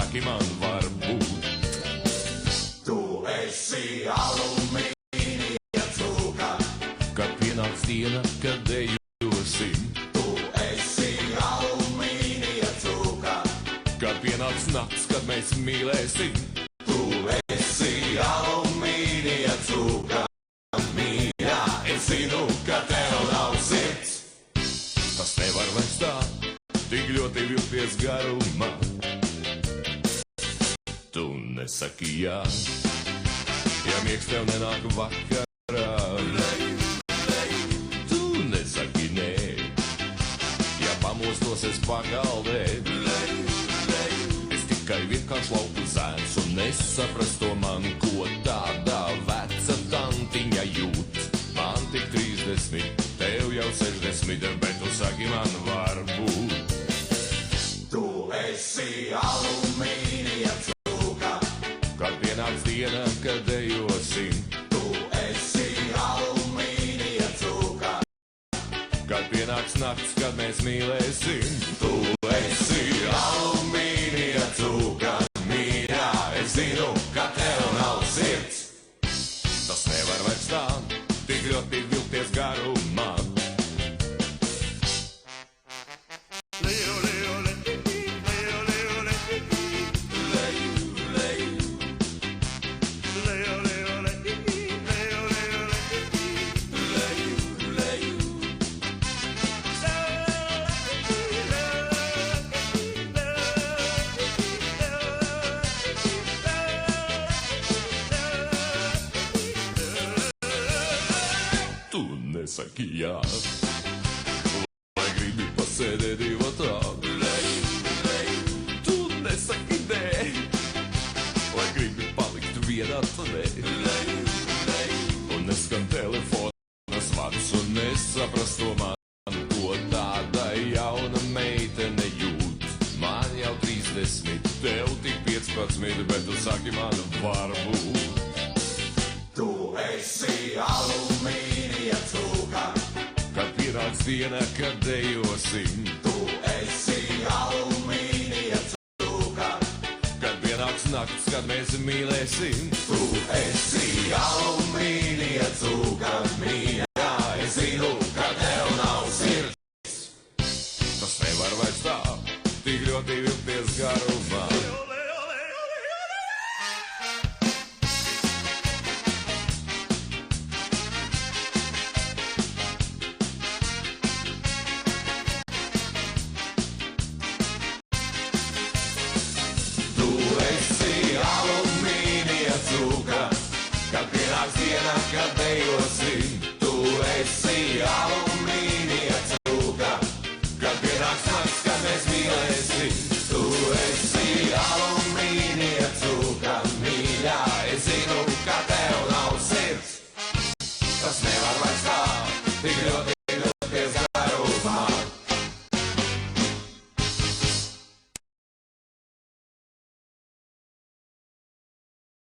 saki man varbūt. Tu esi alumīnija cūka. Kad pienāks diena, kad dejosim. Tu esi alumīnija cūka. Kad pienāks nakts, kad mēs mīlēsim. Tu esi alumīnija cūka. Mīļā, es zinu, ka tev nav sirds. Tas nevar vairs tā, tik ļoti vilties garumā. Tu nesaki jā, ja miegs tev nenāk vakarā. Tu nesaki nē, ja pamostos es pagaldē. Es tikai vienkārši lauku zēns un nesaprast to man, ko tādā veca tantiņa jūt. Man tik 30, tev jau 60, bet tu saki man varbūt. Tu esi alumīnija cūka. Kad pienāks diena, kad dejosim. Tu esi alumīnija cūka. Kad pienāks nakts, kad mēs mīlēsim. Tu esi alumīnija cūka. Mīļā, es zinu, ka tev nav sirds. Tas nevar vairs tā, tik ļoti vilties garumā. Tu nesaki jā, vai gribi pasēdēt divatā. Tu nesaki nē, vai gribi palikt vienā tadē. Un neskan telefona zvans un nesaprast to man, ko tāda jauna meitene jūt. Man jau 30, tev tik 15, bet tu saki man varbūt. Tu esi alumīnija cūka. Kad pienāks diena, kad dejosim. Tu esi alumīnija cūka. Kad pienāks nakts, kad mēs mīlēsim. Tu esi alumīnija cūka. Mīļā, es zinu, ka tev nav sirds. Tas nevar vairs tā, tik ļoti vilties garumā. Tu esi alumīnija cūka. Kad pienāks diena, kad